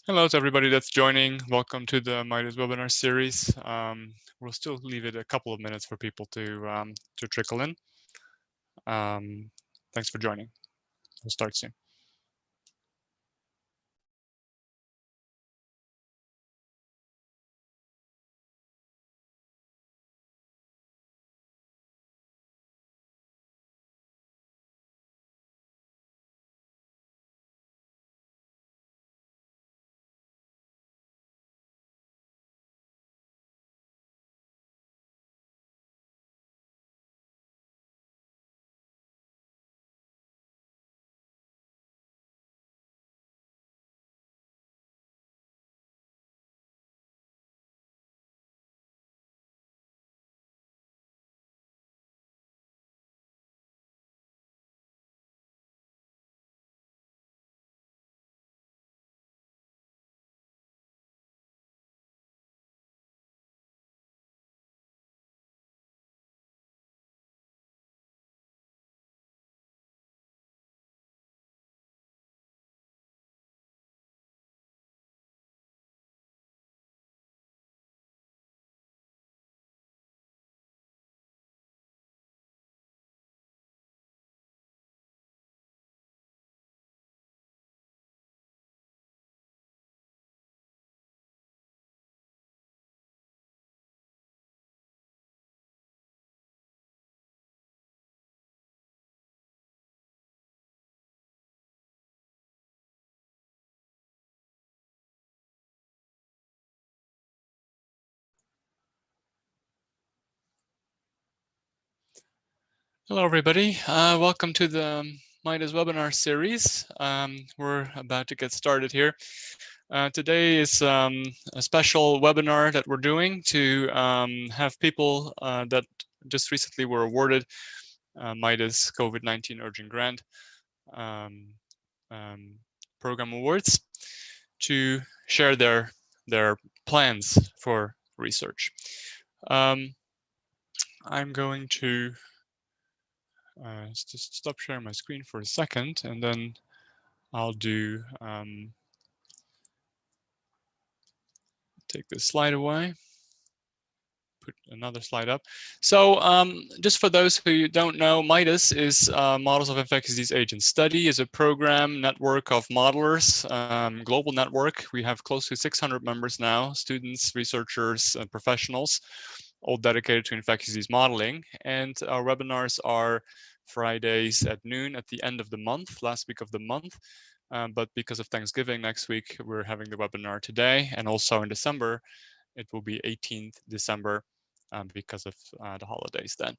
Hello to everybody that's joining. Welcome to the MIDAS webinar series. We'll still leave it a couple of minutes for people to trickle in. Thanks for joining. We'll start soon. Hello, everybody. Welcome to the MIDAS webinar series. We're about to get started here. Today is a special webinar that we're doing to have people that just recently were awarded MIDAS COVID-19 Urgent Grant Program Awards to share their plans for research. I'm going to just stop sharing my screen for a second, and then I'll do take this slide away, put another slide up. So just for those who don't know, MIDAS is Models of Infectious Disease Agent Study, is a program network of modelers, global network. We have close to 600 members now, students, researchers, and professionals, all dedicated to infectious disease modeling. And our webinars are Fridays at noon at the end of the month, last week of the month. But because of Thanksgiving next week, we're having the webinar today. And also in December, it will be 18th December because of the holidays then.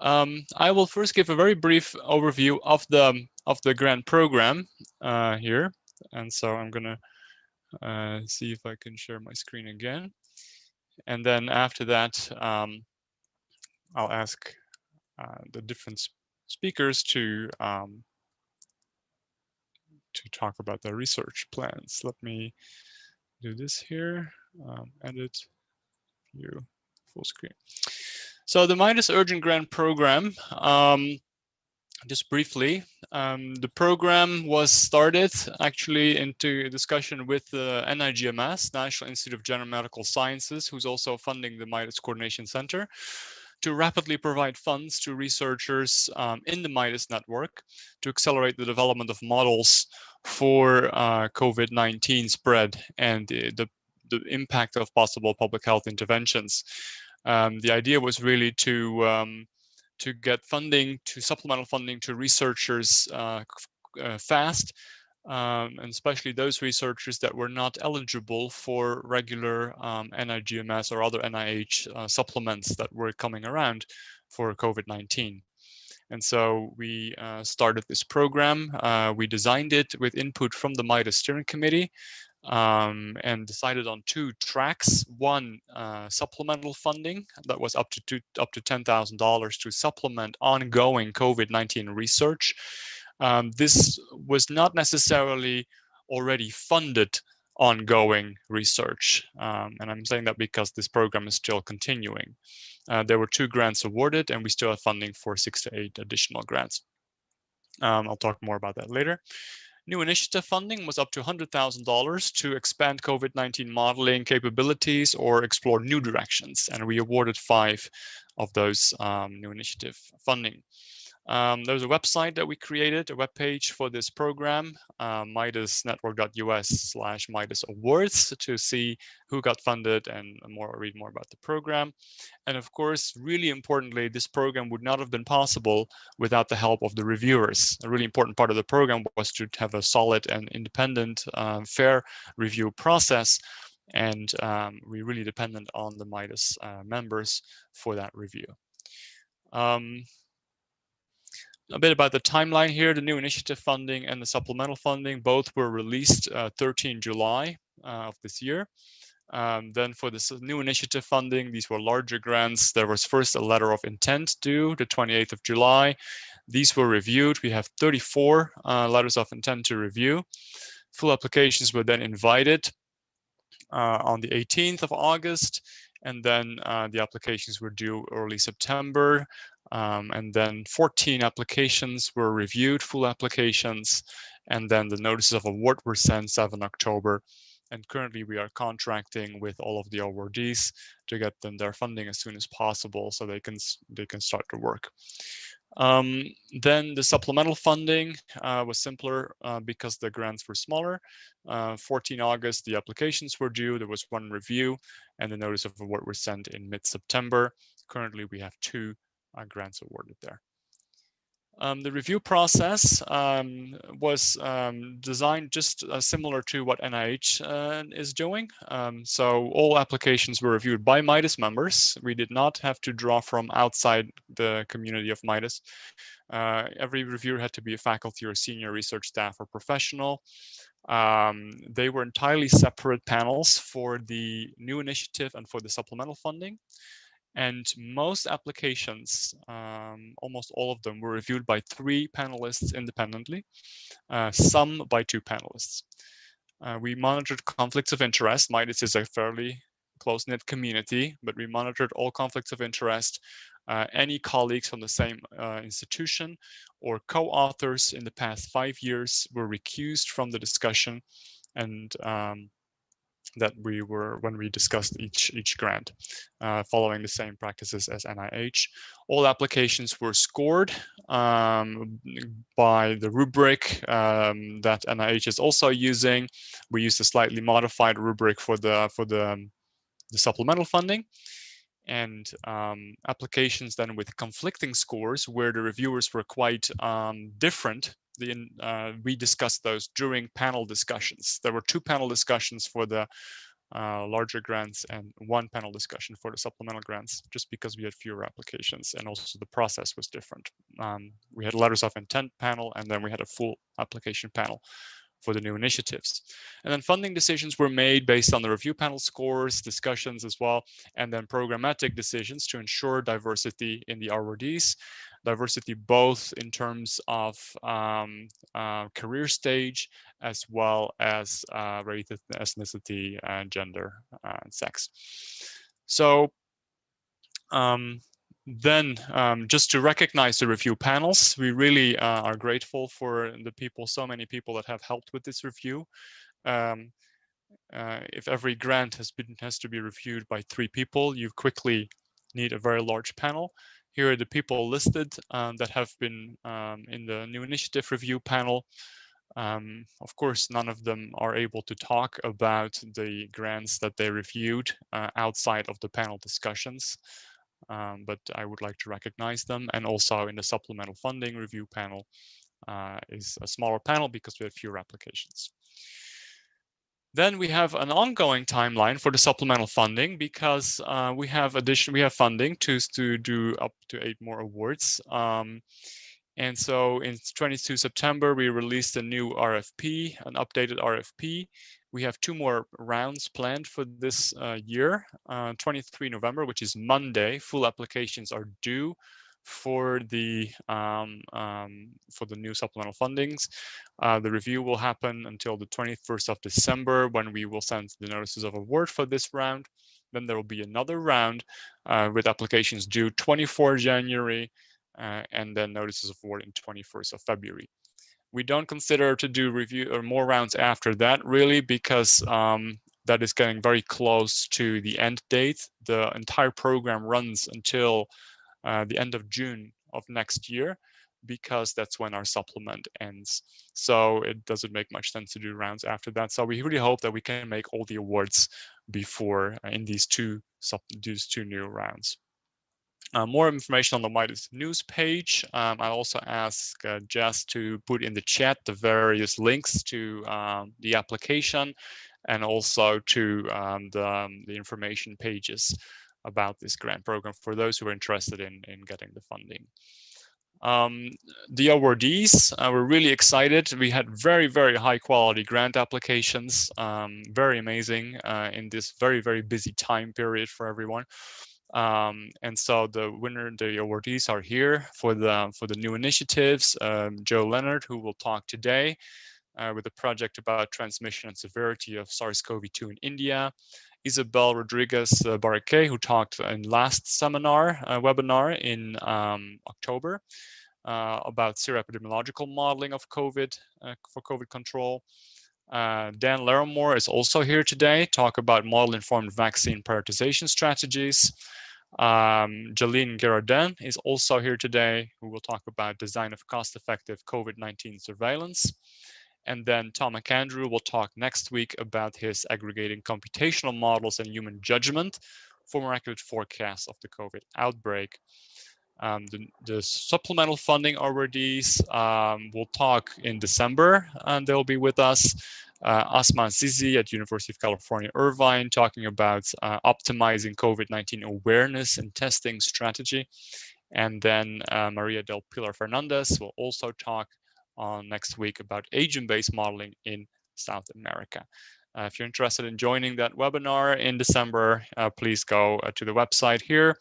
I will first give a very brief overview of the grant program here. And so I'm gonna see if I can share my screen again. And then after that, I'll ask the different speakers to talk about their research plans. Let me do this here, edit, view, full screen. So the MIDAS Urgent Grant Program, just briefly, the program was started actually into discussion with the NIGMS, National Institute of General Medical Sciences, who's also funding the MIDAS Coordination Center, to rapidly provide funds to researchers in the MIDAS network to accelerate the development of models for COVID-19 spread and the impact of possible public health interventions. The idea was really to get funding, to supplemental funding to researchers fast, and especially those researchers that were not eligible for regular NIGMS or other NIH supplements that were coming around for COVID-19. And so we started this program. We designed it with input from the MIDAS Steering Committee, and decided on two tracks. One, supplemental funding that was up to $10,000 to supplement ongoing COVID-19 research. This was not necessarily already funded ongoing research. And I'm saying that because this program is still continuing. There were 2 grants awarded, and we still have funding for 6 to 8 additional grants. I'll talk more about that later. New initiative funding was up to $100,000 to expand COVID-19 modeling capabilities or explore new directions, and we awarded 5 of those new initiative funding. There's a website that we created, a web page for this program, midasnetwork.us/MIDAS Awards, to see who got funded and read more about the program. And of course, really importantly, this program would not have been possible without the help of the reviewers. A really important part of the program was to have a solid and independent, fair review process. And we really depended on the MIDAS members for that review. A bit about the timeline here. The new initiative funding and the supplemental funding both were released 13 July of this year. Then for this new initiative funding, these were larger grants. There was first a letter of intent due the 28th of July. These were reviewed. We have 34 letters of intent to review. Full applications were then invited on the 18th of August. And then the applications were due early September. And then 14 applications were reviewed, full applications. And then the notices of award were sent 7 October. And currently we are contracting with all of the awardees to get them their funding as soon as possible so they can start to work. Then the supplemental funding was simpler because the grants were smaller. 14 August, the applications were due. There was 1 review and the notice of award was sent in mid-September. Currently, we have 2 grants awarded there. The review process was designed just similar to what NIH is doing. So all applications were reviewed by MIDAS members. We did not have to draw from outside the community of MIDAS. Every reviewer had to be a faculty or senior research staff or professional. They were entirely separate panels for the new initiative and for the supplemental funding. And most applications, almost all of them, were reviewed by 3 panelists independently, some by 2 panelists. We monitored conflicts of interest. MIDAS is a fairly close-knit community, but we monitored all conflicts of interest. Any colleagues from the same institution or co-authors in the past 5 years were recused from the discussion, and that we were when we discussed each grant, following the same practices as NIH. All applications were scored by the rubric that NIH is also using. We used a slightly modified rubric for the supplemental funding. And applications then with conflicting scores where the reviewers were quite different. We discussed those during panel discussions. There were 2 panel discussions for the larger grants and 1 panel discussion for the supplemental grants, just because we had fewer applications and also the process was different. We had a letters of intent panel and then we had a full application panel for the new initiatives. And then funding decisions were made based on the review panel scores, discussions as well, and then programmatic decisions to ensure diversity in the awardees. Diversity both in terms of career stage as well as race, ethnicity, gender, and sex. So just to recognize the review panels, we really are grateful for the people, so many people that have helped with this review. If every grant has to be reviewed by 3 people, you quickly need a very large panel. Here are the people listed that have been in the new initiative review panel. Of course, none of them are able to talk about the grants that they reviewed outside of the panel discussions. But I would like to recognize them. And also in the supplemental funding review panel is a smaller panel because we have fewer applications. Then we have an ongoing timeline for the supplemental funding because we have funding to do up to 8 more awards. And so in 22 September, we released a new RFP, an updated RFP. We have 2 more rounds planned for this year. 23 November, which is Monday, full applications are due for the new supplemental fundings. The review will happen until the 21st of December when we will send the notices of award for this round. Then there will be another round with applications due 24 January and then notices of award in 21st of February. We don't consider to do review or more rounds after that, really, because that is getting very close to the end date. The entire program runs until the end of June of next year, because that's when our supplement ends. So it doesn't make much sense to do rounds after that. So we really hope that we can make all the awards before in these two new rounds. More information on the MIDAS news page. I also ask Jess to put in the chat the various links to the application and also to the information pages about this grant program for those who are interested in getting the funding. The awardees, we're really excited. We had very, very high quality grant applications, very amazing in this very, very busy time period for everyone. And so the awardees are here for the new initiatives. Joe Leonard, who will talk today with a project about transmission and severity of SARS-CoV-2 in India. Isabel Rodriguez Barraquet, who talked in last seminar, webinar in October about sero-epidemiological modeling of COVID for COVID control. Dan Larimore is also here today, talk about model-informed vaccine prioritization strategies. Jalene Girardin is also here today, who will talk about design of cost-effective COVID-19 surveillance. And then Tom McAndrew will talk next week about his aggregating computational models and human judgment for more accurate forecasts of the COVID outbreak. The supplemental funding awardees will talk in December, and they'll be with us. Asma Zizi at University of California, Irvine, talking about optimizing COVID-19 awareness and testing strategy. And then Maria del Pilar Fernandez will also talk next week about agent-based modeling in South America. If you're interested in joining that webinar in December, please go to the website here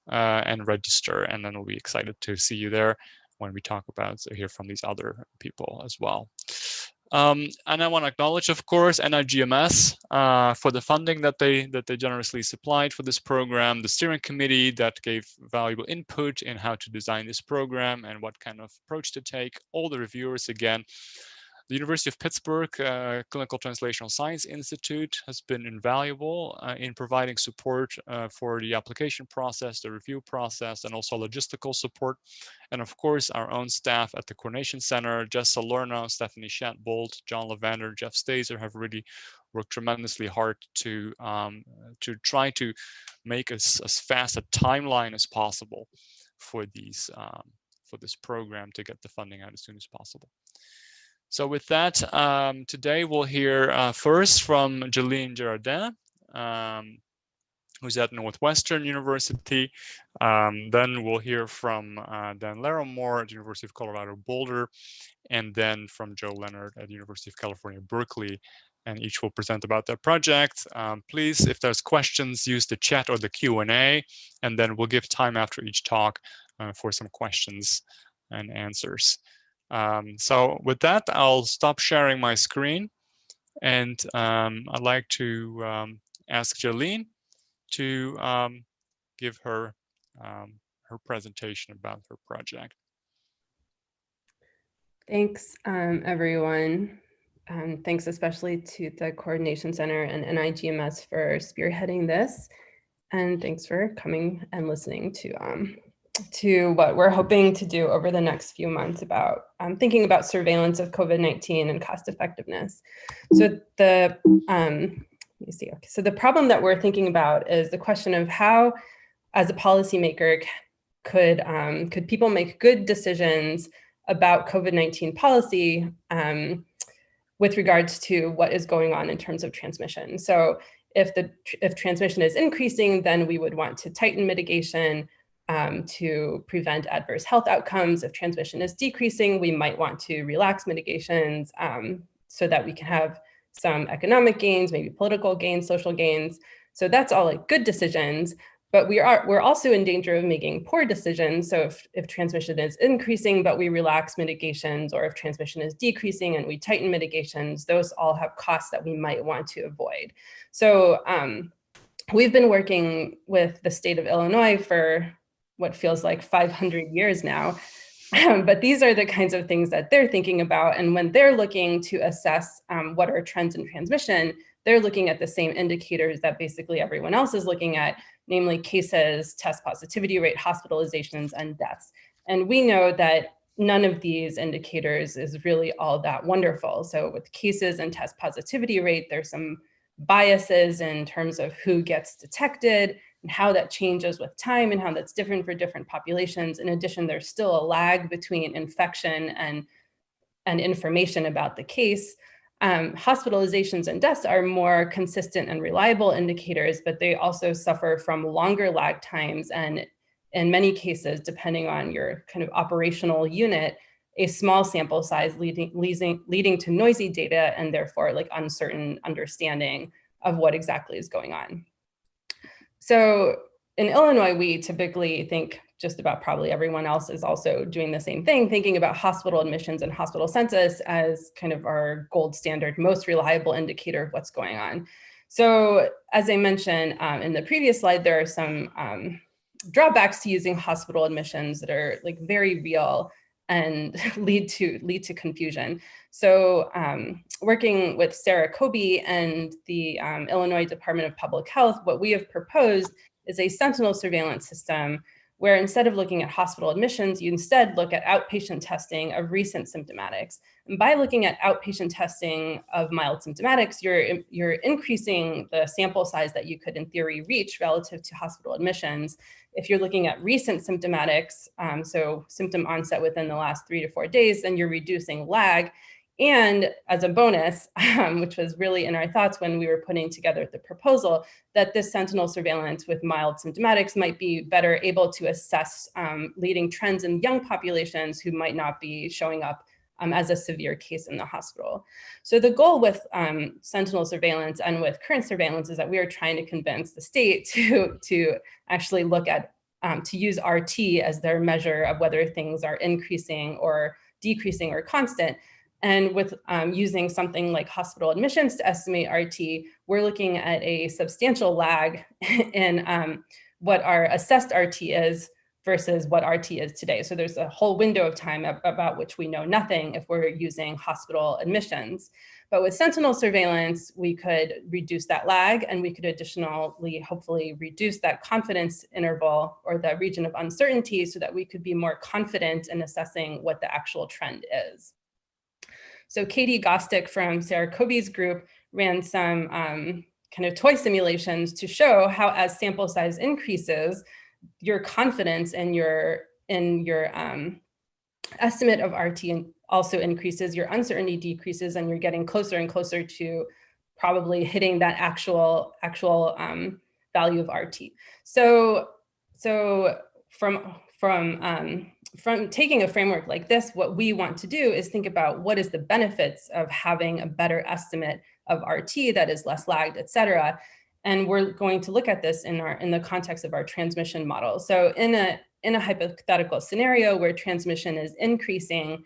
and register, and then we'll be excited to see you there when we talk about hear from these other people as well. And I want to acknowledge, of course, NIGMS for the funding that they generously supplied for this program, the steering committee that gave valuable input in how to design this program and what kind of approach to take, all the reviewers again. The University of Pittsburgh Clinical Translational Science Institute has been invaluable in providing support for the application process, the review process, and also logistical support. And of course, our own staff at the Coordination Center, Jess Salerno, Stephanie Shatbolt, John Lavander, Jeff Stazer have really worked tremendously hard to try to make as fast a timeline as possible for this program to get the funding out as soon as possible. So with that, today we'll hear first from Jalene Girardin, who's at Northwestern University. Then we'll hear from Dan Larimore at the University of Colorado Boulder, and then from Joe Leonard at the University of California, Berkeley. And each will present about their project. Please, if there's questions, use the chat or the Q&A, and then we'll give time after each talk for some questions and answers. So with that, I'll stop sharing my screen, and I'd like to ask Jalene to give her her presentation about her project. Thanks, everyone. Thanks especially to the Coordination Center and NIGMS for spearheading this, and thanks for coming and listening to what we're hoping to do over the next few months about thinking about surveillance of COVID-19 and cost effectiveness. So the let me see. Okay. So the problem that we're thinking about is the question of how, as a policymaker, could people make good decisions about COVID-19 policy with regards to what is going on in terms of transmission. So if transmission is increasing, then we would want to tighten mitigation to prevent adverse health outcomes. If transmission is decreasing, we might want to relax mitigations so that we can have some economic gains, maybe political gains, social gains. So that's all like good decisions, but we're also in danger of making poor decisions. So if transmission is increasing, but we relax mitigations, or if transmission is decreasing and we tighten mitigations, those all have costs that we might want to avoid. So we've been working with the state of Illinois for what feels like 500 years now But these are the kinds of things that they're thinking about. And when they're looking to assess what are trends in transmission, they're looking at the same indicators that basically everyone else is looking at, namely cases, test positivity rate, hospitalizations, and deaths. And we know that none of these indicators is really all that wonderful. So with cases and test positivity rate, there's some biases in terms of who gets detected and how that changes with time and how that's different for different populations. In addition, there's still a lag between infection and information about the case. Hospitalizations and deaths are more consistent and reliable indicators, but they also suffer from longer lag times, and in many cases, depending on your kind of operational unit, a small sample size leading to noisy data and therefore like uncertain understanding of what exactly is going on. So in Illinois, we typically think, just about probably everyone else is also doing the same thing, thinking about hospital admissions and hospital census as kind of our gold standard, most reliable indicator of what's going on. So as I mentioned in the previous slide, there are some drawbacks to using hospital admissions that are like very real and lead to confusion. So working with Sarah Kobe and the Illinois Department of Public Health, what we have proposed is a Sentinel surveillance system where instead of looking at hospital admissions, you instead look at outpatient testing of recent symptomatics. And by looking at outpatient testing of mild symptomatics, you're increasing the sample size that you could in theory reach relative to hospital admissions. If you're looking at recent symptomatics, so symptom onset within the last 3 to 4 days, then you're reducing lag. And as a bonus, which was really in our thoughts when we were putting together the proposal, that this Sentinel surveillance with mild symptomatics might be better able to assess leading trends in young populations who might not be showing up as a severe case in the hospital. So the goal with Sentinel surveillance and with current surveillance is that we are trying to convince the state to actually look at, to use RT as their measure of whether things are increasing or decreasing or constant. And with using something like hospital admissions to estimate RT, we're looking at a substantial lag in what our assessed RT is versus what RT is today. So there's a whole window of time about which we know nothing if we're using hospital admissions. But with Sentinel surveillance, we could reduce that lag, and we could additionally, hopefully, reduce that confidence interval or the region of uncertainty so that we could be more confident in assessing what the actual trend is. So Katie Gostick from Sarah Kobe's group ran some kind of toy simulations to show how as sample size increases, your confidence in your estimate of RT also increases, your uncertainty decreases, and you're getting closer and closer to probably hitting that actual value of RT. So from taking a framework like this, what we want to do is think about what is the benefits of having a better estimate of RT that is less lagged, et cetera. And we're going to look at this in the context of our transmission model. So in a hypothetical scenario where transmission is increasing,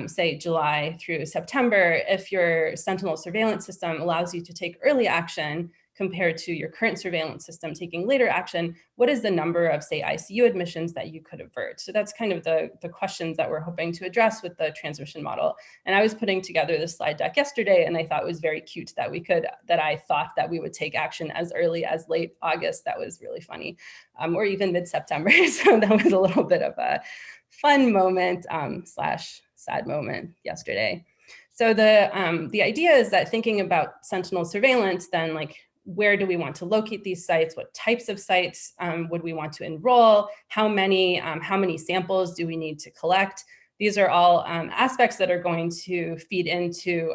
say July through September, if your Sentinel surveillance system allows you to take early action compared to your current surveillance system taking later action, what is the number of, say, ICU admissions that you could avert? So that's kind of the questions that we're hoping to address with the transmission model. And I was putting together this slide deck yesterday, and I thought it was very cute that I thought that we would take action as early as late August. That was really funny, or even mid-September. So that was a little bit of a fun moment slash sad moment yesterday. So the idea is that thinking about Sentinel surveillance, then like, where do we want to locate these sites? What types of sites would we want to enroll? How many samples do we need to collect? These are all aspects that are going to feed into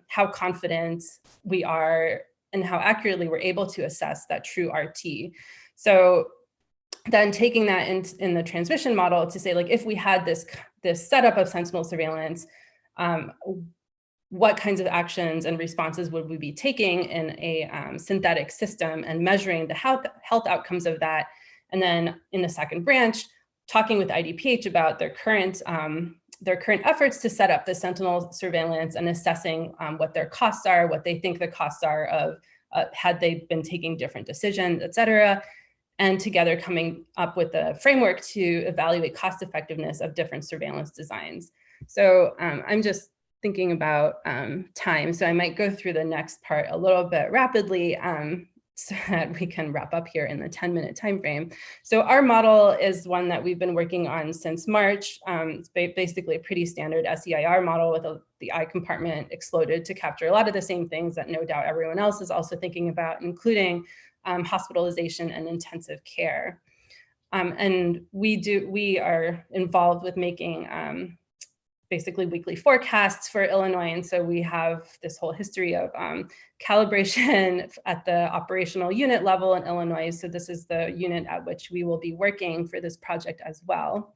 how confident we are and how accurately we're able to assess that true RT. So then taking that in the transmission model to say, like, if we had this setup of Sentinel surveillance, what kinds of actions and responses would we be taking in a synthetic system and measuring the health outcomes of that? And then in the second branch, talking with IDPH about their current efforts to set up the Sentinel surveillance and assessing what their costs are, what they think the costs are of had they been taking different decisions, et cetera. and together coming up with a framework to evaluate cost effectiveness of different surveillance designs. So I'm just thinking about time, so I might go through the next part a little bit rapidly so that we can wrap up here in the 10-minute time frame. So our model is one that we've been working on since March. It's basically a pretty standard SEIR model with the eye compartment exploded to capture a lot of the same things that no doubt everyone else is also thinking about, including hospitalization and intensive care. And we are involved with making basically weekly forecasts for Illinois. And so we have this whole history of calibration at the operational unit level in Illinois. So this is the unit at which we will be working for this project as well.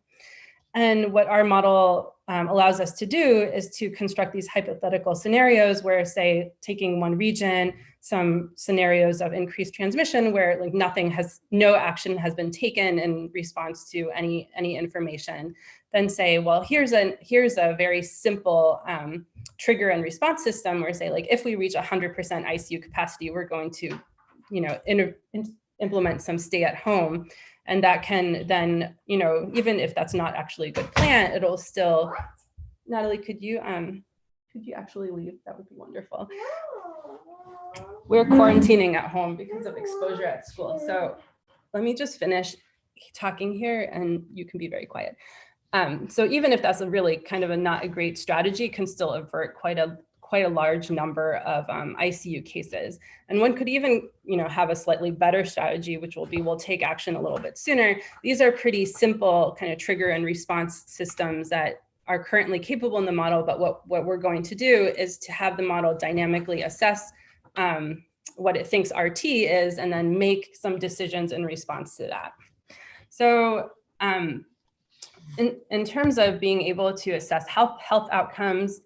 And what our model allows us to do is to construct these hypothetical scenarios where, say, taking one region, some scenarios of increased transmission where like no action has been taken in response to any information, then say, well, here's a very simple trigger and response system where, say, like if we reach 100% ICU capacity, we're going to, implement some stay at home. And that can then, even if that's not actually a good plan, it'll still, Natalie, could you actually leave? That would be wonderful. We're quarantining at home because of exposure at school. So let me just finish talking here and you can be very quiet. So even if that's a really kind of not a great strategy, can still avert quite a large number of ICU cases. And one could even, have a slightly better strategy, which will take action a little bit sooner. These are pretty simple kind of trigger and response systems that are currently capable in the model, but what we're going to do is to have the model dynamically assess what it thinks RT is, and then make some decisions in response to that. So in terms of being able to assess health outcomes,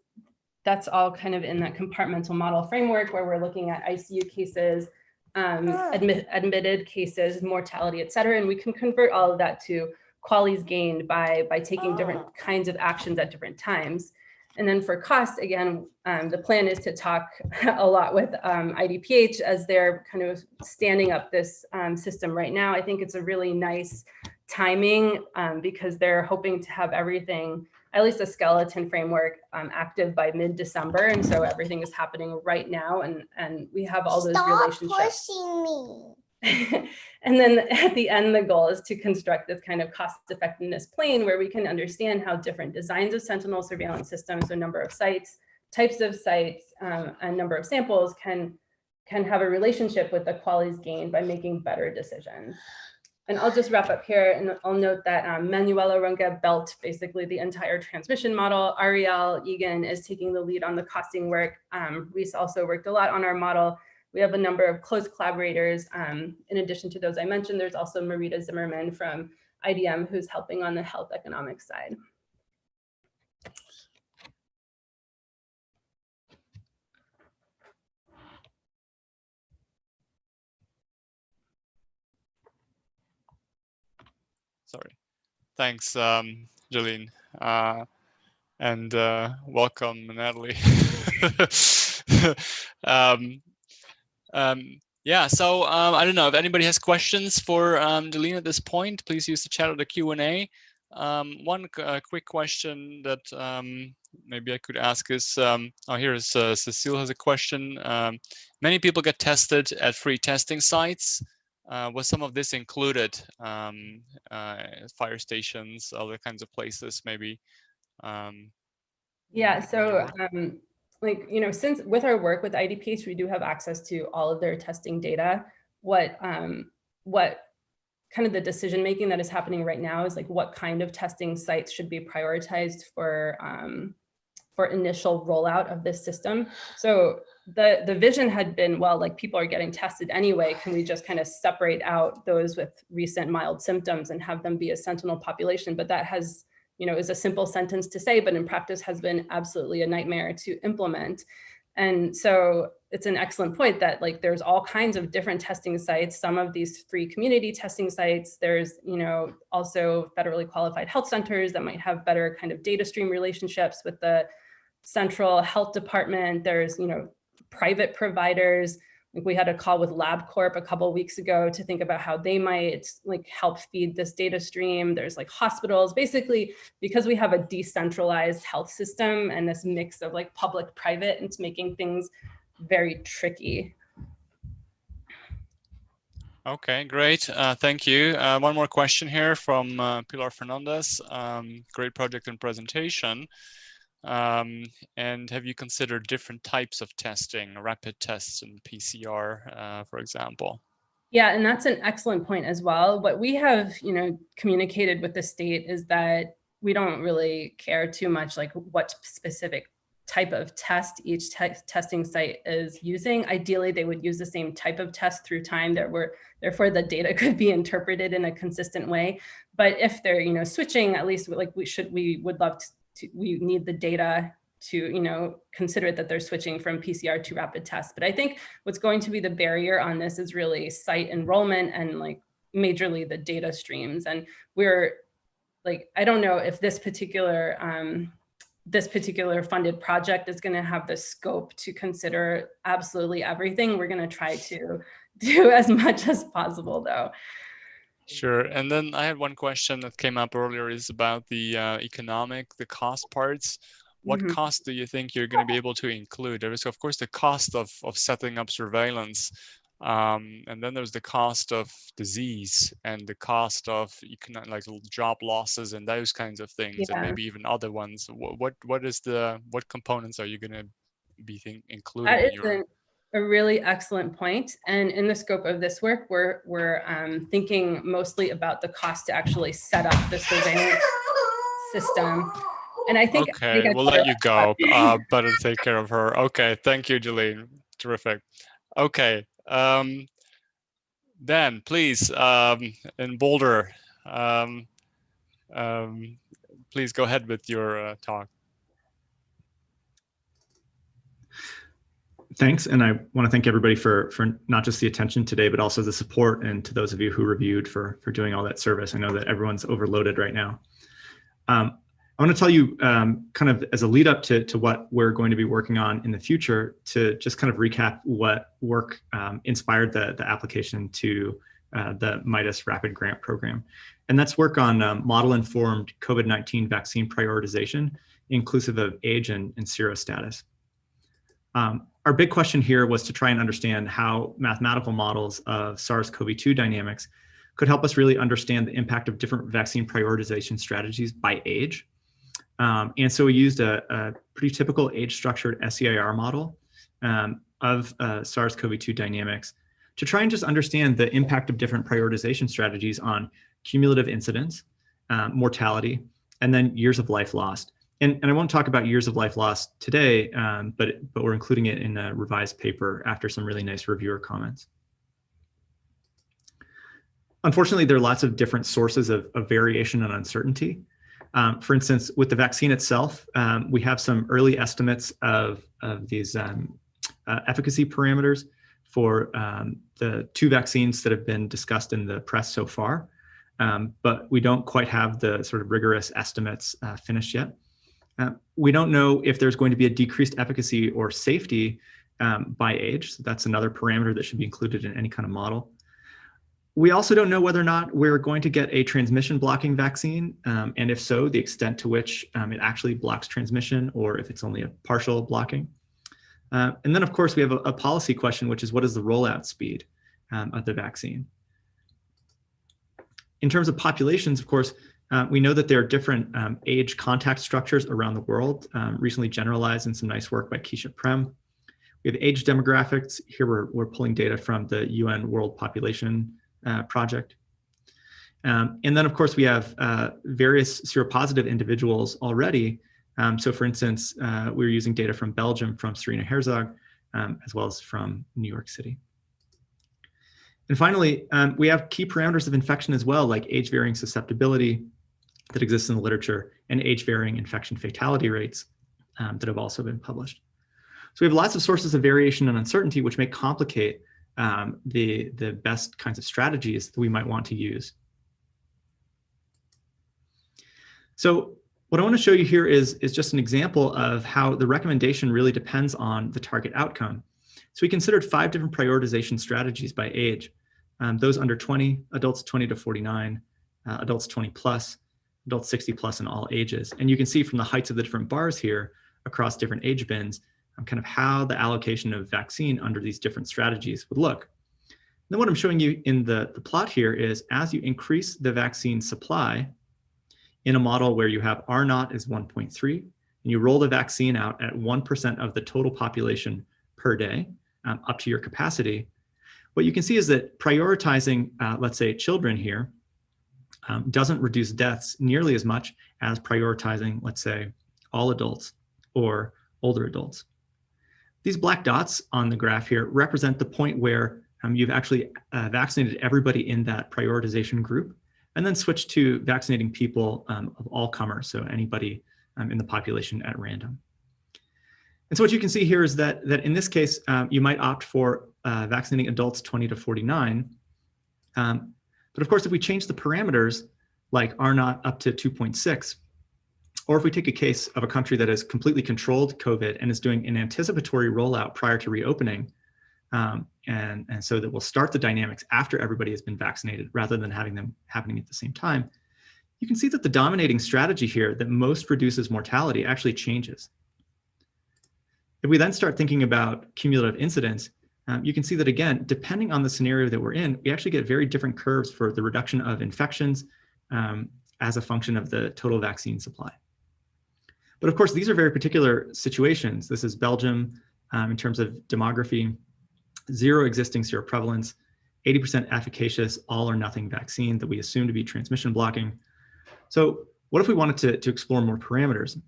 that's all kind of in that compartmental model framework where we're looking at ICU cases, admitted cases, mortality, et cetera. And we can convert all of that to QALYs gained by taking different kinds of actions at different times. And then for cost, again, the plan is to talk a lot with IDPH as they're kind of standing up this system right now. I think it's a really nice timing because they're hoping to have everything, at least a skeleton framework, active by mid-December. And so everything is happening right now, and we have all those relationships. Stop pushing me. And then at the end, the goal is to construct this kind of cost effectiveness plane where we can understand how different designs of Sentinel surveillance systems, so number of sites, types of sites, and number of samples can have a relationship with the QALYs gained by making better decisions. And I'll just wrap up here, and I'll note that Manuela Runge built basically the entire transmission model. Ariel Egan is taking the lead on the costing work. Reese also worked a lot on our model. We have a number of close collaborators. In addition to those I mentioned, there's also Marita Zimmerman from IDM who's helping on the health economics side. Sorry. Thanks, Jolene. And welcome, Natalie. Yeah, so I don't know if anybody has questions for Jolene at this point. Please use the chat or the Q&A. One quick question that maybe I could ask is, here's Cecile has a question. Many people get tested at free testing sites. Was some of this included? Fire stations, other kinds of places, maybe? Yeah, so since with our work with IDPH, we do have access to all of their testing data. What kind of the decision making that is happening right now is like what kind of testing sites should be prioritized for initial rollout of this system. So the vision had been, well, like people are getting tested anyway, can we just kind of separate out those with recent mild symptoms and have them be a sentinel population? But that has, is a simple sentence to say, but in practice has been absolutely a nightmare to implement. And so it's an excellent point that like there's all kinds of different testing sites, some of these free community testing sites. There's, also federally qualified health centers that might have better kind of data stream relationships with the central health department. There's, private providers. Like we had a call with LabCorp a couple of weeks ago to think about how they might like help feed this data stream. There's like hospitals, basically, because we have a decentralized health system and this mix of like public-private, it's making things very tricky. Okay, great. Thank you. One more question here from Pilar Fernandez. Great project and presentation. And have you considered different types of testing, rapid tests and PCR, for example? Yeah, and that's an excellent point as well. What we have, communicated with the state is that we don't really care too much like what specific type of test each testing site is using. Ideally, they would use the same type of test through time. Therefore, the data could be interpreted in a consistent way. But if they're, switching, at least like we would love to, we need the data to, consider that they're switching from PCR to rapid tests. But I think what's going to be the barrier on this is really site enrollment and like majorly the data streams. And we're like, I don't know if this particular funded project is going to have the scope to consider absolutely everything. We're going to try to do as much as possible, though. Sure. And then I had one question that came up earlier is about the the cost parts. What cost do you think you're going to be able to include? There is, of course, the cost of setting up surveillance. And then there's the cost of disease and the cost of like job losses and those kinds of things, and maybe even other ones. What components are you going to be including? That is a really excellent point. And in the scope of this work, we're thinking mostly about the cost to actually set up the surveillance system. And I think okay, we'll let you go. Better take care of her. Okay, thank you, Jolene. Terrific. Okay. Dan, please, in Boulder, please go ahead with your talk. Thanks, and I want to thank everybody for not just the attention today, but also the support, and to those of you who reviewed for doing all that service. I know that everyone's overloaded right now. I want to tell you kind of as a lead up to what we're going to be working on in the future, to just kind of recap what work inspired the application to the MIDAS Rapid Grant Program. And that's work on model-informed COVID-19 vaccine prioritization, inclusive of age and sero status. Our big question here was to try and understand how mathematical models of SARS-CoV-2 dynamics could help us really understand the impact of different vaccine prioritization strategies by age. And so we used a pretty typical age-structured SEIR model of SARS-CoV-2 dynamics to try and just understand the impact of different prioritization strategies on cumulative incidence, mortality, and then years of life lost. And I won't talk about years of life lost today, but we're including it in a revised paper after some really nice reviewer comments. Unfortunately, there are lots of different sources of variation and uncertainty. For instance, with the vaccine itself, we have some early estimates of these efficacy parameters for the 2 vaccines that have been discussed in the press so far, but we don't quite have the sort of rigorous estimates finished yet. We don't know if there's going to be a decreased efficacy or safety by age. So that's another parameter that should be included in any kind of model. We also don't know whether or not we're going to get a transmission blocking vaccine, and if so, the extent to which it actually blocks transmission, or if it's only a partial blocking. And then, of course, we have a policy question, which is what is the rollout speed of the vaccine? In terms of populations, of course, we know that there are different age contact structures around the world, recently generalized in some nice work by Keisha Prem. We have age demographics. Here we're pulling data from the UN World Population Project. And then, of course, we have various seropositive individuals already. So, for instance, we're using data from Belgium, from Serena Herzog, as well as from New York City. And finally, we have key parameters of infection as well, like age-varying susceptibility that exists in the literature, and age-varying infection fatality rates that have also been published. So we have lots of sources of variation and uncertainty, which may complicate the best kinds of strategies that we might want to use. So what I want to show you here is just an example of how the recommendation really depends on the target outcome. So we considered 5 different prioritization strategies by age. Those under 20, adults 20 to 49, adults 20 plus, adults 60 plus, and all ages. And you can see from the heights of the different bars here across different age bins, kind of how the allocation of vaccine under these different strategies would look. Then what I'm showing you in the plot here is as you increase the vaccine supply in a model where you have R naught is 1.3, and you roll the vaccine out at 1% of the total population per day, up to your capacity, what you can see is that prioritizing, let's say, children here doesn't reduce deaths nearly as much as prioritizing, let's say, all adults or older adults. These black dots on the graph here represent the point where you've actually vaccinated everybody in that prioritization group, and then switched to vaccinating people of all comers, so anybody in the population at random. And so what you can see here is that in this case, you might opt for vaccinating adults 20 to 49. But of course, if we change the parameters, like R naught up to 2.6, or if we take a case of a country that has completely controlled COVID and is doing an anticipatory rollout prior to reopening, and so that we'll start the dynamics after everybody has been vaccinated rather than having them happening at the same time, you can see that the dominating strategy here that most reduces mortality actually changes. If we then start thinking about cumulative incidence, you can see that again, depending on the scenario that we're in, we actually get very different curves for the reduction of infections as a function of the total vaccine supply. But of course, these are very particular situations. This is Belgium in terms of demography, 0 existing seroprevalence, 80% efficacious all or nothing vaccine that we assume to be transmission blocking. So what if we wanted to explore more parameters?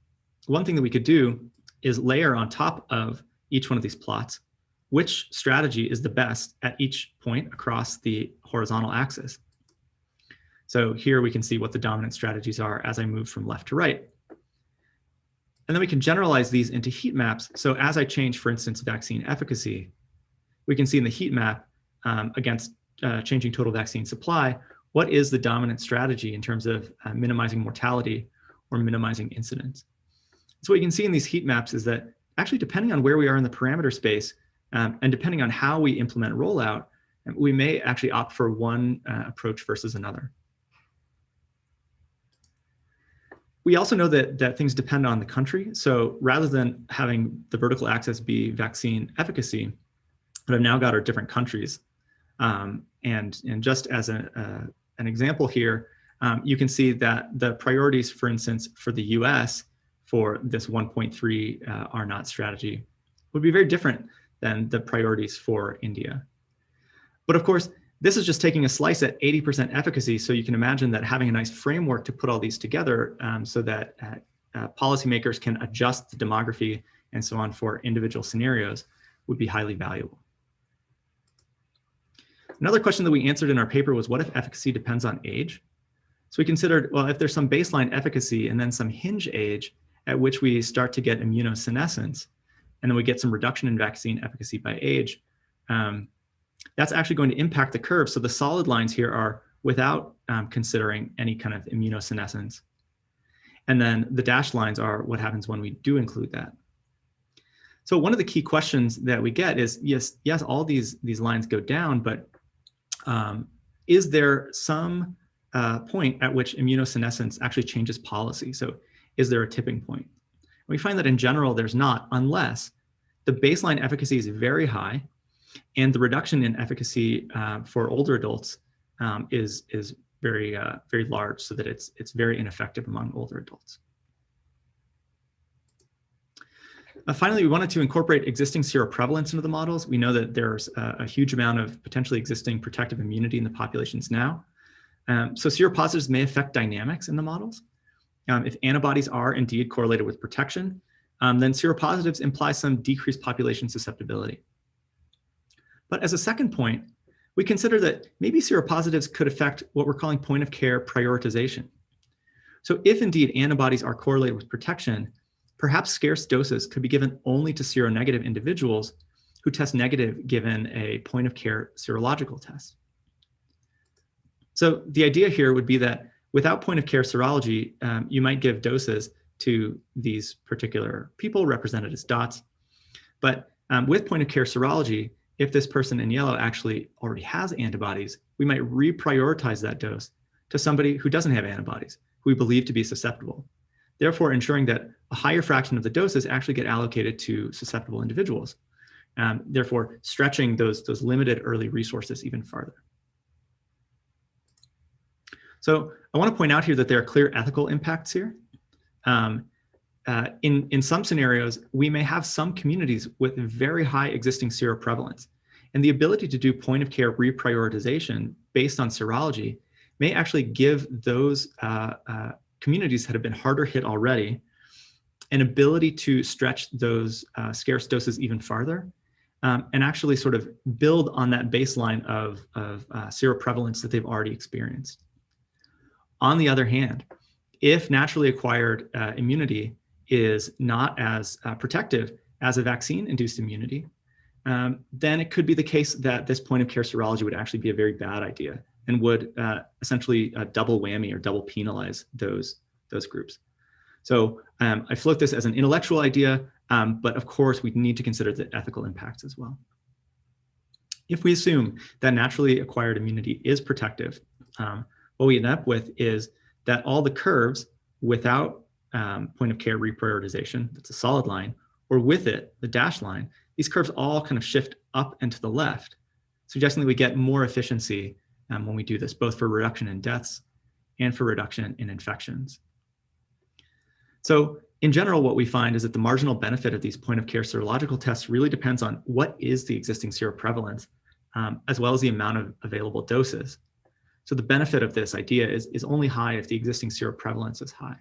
One thing that we could do is layer on top of each one of these plots which strategy is the best at each point across the horizontal axis. So here we can see what the dominant strategies are as I move from left to right. And then we can generalize these into heat maps. So as I change, for instance, vaccine efficacy, we can see in the heat map against changing total vaccine supply, what is the dominant strategy in terms of minimizing mortality or minimizing incidence. So what you can see in these heat maps is that actually depending on where we are in the parameter space and depending on how we implement rollout, we may actually opt for one approach versus another. We also know that things depend on the country. So rather than having the vertical axis be vaccine efficacy, but I've now got our different countries. And just as an example here, you can see that the priorities, for instance, for the US for this 1.3 R naught strategy would be very different than the priorities for India. But of course, this is just taking a slice at 80% efficacy. So you can imagine that having a nice framework to put all these together so that policymakers can adjust the demography and so on for individual scenarios would be highly valuable. Another question that we answered in our paper was, what if efficacy depends on age? So we considered, well, if there's some baseline efficacy and then some hinge age at which we start to get immunosenescence, and then we get some reduction in vaccine efficacy by age, that's actually going to impact the curve. So the solid lines here are without considering any kind of immunosenescence. And then the dashed lines are what happens when we do include that. So one of the key questions that we get is, yes, all these lines go down, but is there some point at which immunosenescence actually changes policy? So is there a tipping point? We find that in general, there's not, unless the baseline efficacy is very high and the reduction in efficacy for older adults is very large, so that it's very ineffective among older adults. Finally, we wanted to incorporate existing seroprevalence into the models. We know that there's a huge amount of potentially existing protective immunity in the populations now. So seropositives may affect dynamics in the models. If antibodies are indeed correlated with protection, then seropositives imply some decreased population susceptibility. But as a second point, we consider that maybe seropositives could affect what we're calling point of care prioritization. So if indeed antibodies are correlated with protection, perhaps scarce doses could be given only to seronegative individuals who test negative given a point of care serological test. So the idea here would be that without point of care serology, you might give doses to these particular people represented as dots, but With point of care serology, if this person in yellow actually already has antibodies, we might reprioritize that dose to somebody who doesn't have antibodies, who we believe to be susceptible, therefore ensuring that a higher fraction of the doses actually get allocated to susceptible individuals, therefore stretching those limited early resources even farther. So I want to point out here that there are clear ethical impacts here. In some scenarios, we may have some communities with very high existing seroprevalence, and the ability to do point of care reprioritization based on serology may actually give those communities that have been harder hit already an ability to stretch those scarce doses even farther, and actually sort of build on that baseline of seroprevalence that they've already experienced. On the other hand, if naturally acquired immunity is not as protective as a vaccine-induced immunity, then it could be the case that this point of care serology would actually be a very bad idea and would essentially double whammy or double penalize those groups. So I float this as an intellectual idea, but of course we need to consider the ethical impacts as well. If we assume that naturally acquired immunity is protective, what we end up with is that all the curves without point of care reprioritization, that's a solid line, or with it, the dashed line, these curves all kind of shift up and to the left, suggesting that we get more efficiency when we do this, both for reduction in deaths and for reduction in infections. So in general, what we find is that the marginal benefit of these point of care serological tests really depends on what is the existing seroprevalence, as well as the amount of available doses. So the benefit of this idea is only high if the existing seroprevalence is high.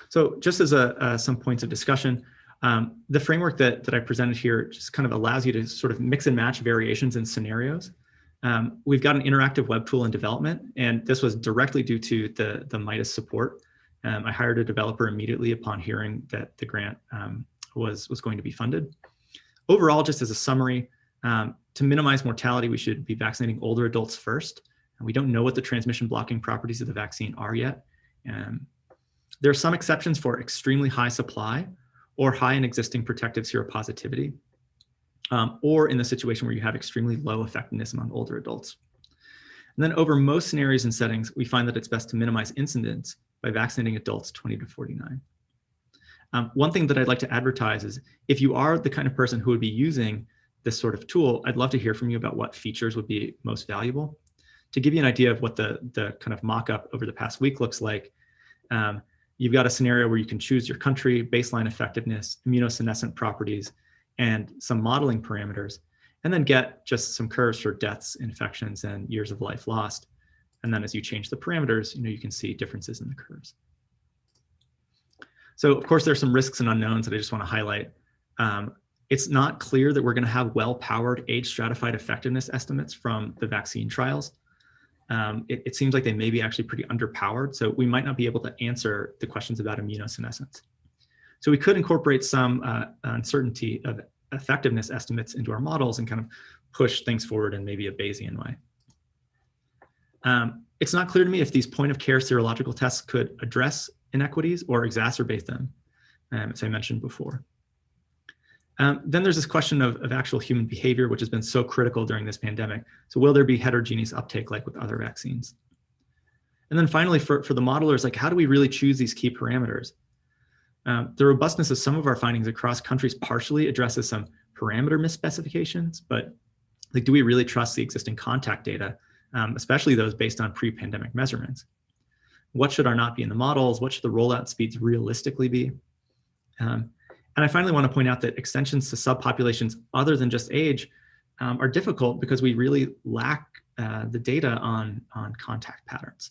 So just as some points of discussion, the framework that I presented here just kind of allows you to sort of mix and match variations in scenarios. We've got an interactive web tool in development, and this was directly due to the MIDAS support. I hired a developer immediately upon hearing that the grant was going to be funded. Overall, just as a summary, to minimize mortality, we should be vaccinating older adults first. And we don't know what the transmission blocking properties of the vaccine are yet. There are some exceptions for extremely high supply or high in existing protective seropositivity, or in the situation where you have extremely low effectiveness among older adults. And then over most scenarios and settings, we find that it's best to minimize incidence by vaccinating adults 20 to 49. One thing that I'd like to advertise is if you are the kind of person who would be using this sort of tool, I'd love to hear from you about what features would be most valuable. To give you an idea of what the kind of mock-up over the past week looks like, you've got a scenario where you can choose your country, baseline effectiveness, immunosenescent properties, and some modeling parameters, and then get just some curves for deaths, infections, and years of life lost. And then as you change the parameters, you can see differences in the curves. So of course, there's some risks and unknowns that I just want to highlight. It's not clear that we're going to have well-powered age stratified effectiveness estimates from the vaccine trials. It seems like they may be actually pretty underpowered, so we might not be able to answer the questions about immunosenescence. So we could incorporate some uncertainty of effectiveness estimates into our models and kind of push things forward in maybe a Bayesian way. It's not clear to me if these point of care serological tests could address inequities or exacerbate them, as I mentioned before. Then there's this question of actual human behavior, which has been so critical during this pandemic. So will there be heterogeneous uptake like with other vaccines? And then finally, for the modelers, like how do we really choose these key parameters? The robustness of some of our findings across countries partially addresses some parameter misspecifications, but like, do we really trust the existing contact data, especially those based on pre-pandemic measurements? What should or not be in the models? What should the rollout speeds realistically be? And I finally want to point out that extensions to subpopulations other than just age are difficult because we really lack the data on contact patterns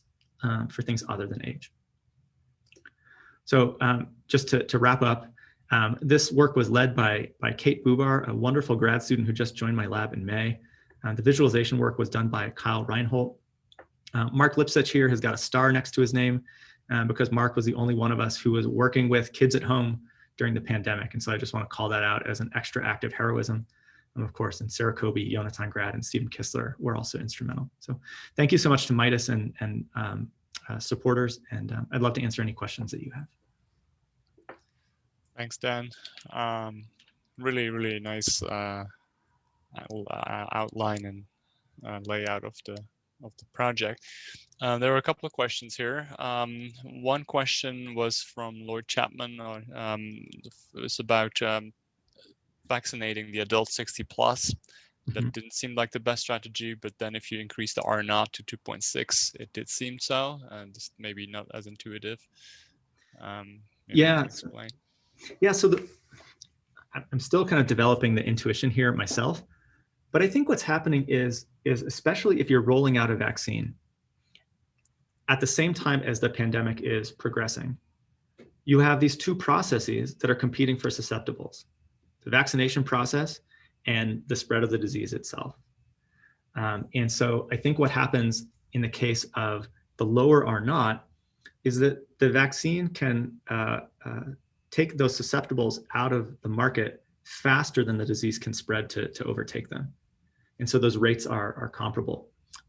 for things other than age. So just to wrap up, this work was led by Kate Bubar, a wonderful grad student who just joined my lab in May. The visualization work was done by Kyle Reinholt. Mark Lipsich here has got a star next to his name because Mark was the only one of us who was working with kids at home during the pandemic. And so I just want to call that out as an extra act of heroism. And of course, and Sarah Kobe, Jonathan Grad, and Stephen Kistler were also instrumental. So thank you so much to MIDAS and supporters. And I'd love to answer any questions that you have. Thanks, Dan. Really, really nice outline and layout of the project. There were a couple of questions here. One question was from Lord Chapman. It was about vaccinating the adult 60 plus. That didn't seem like the best strategy, but then if you increase the R naught to 2.6, it did seem so, and just maybe not as intuitive. Yeah. Explain. Yeah. So I'm still kind of developing the intuition here myself, but I think what's happening is especially if you're rolling out a vaccine at the same time as the pandemic is progressing, you have these two processes that are competing for susceptibles: the vaccination process and the spread of the disease itself. And so I think what happens in the case of the lower R naught is that the vaccine can take those susceptibles out of the market faster than the disease can spread to overtake them. And so those rates are comparable.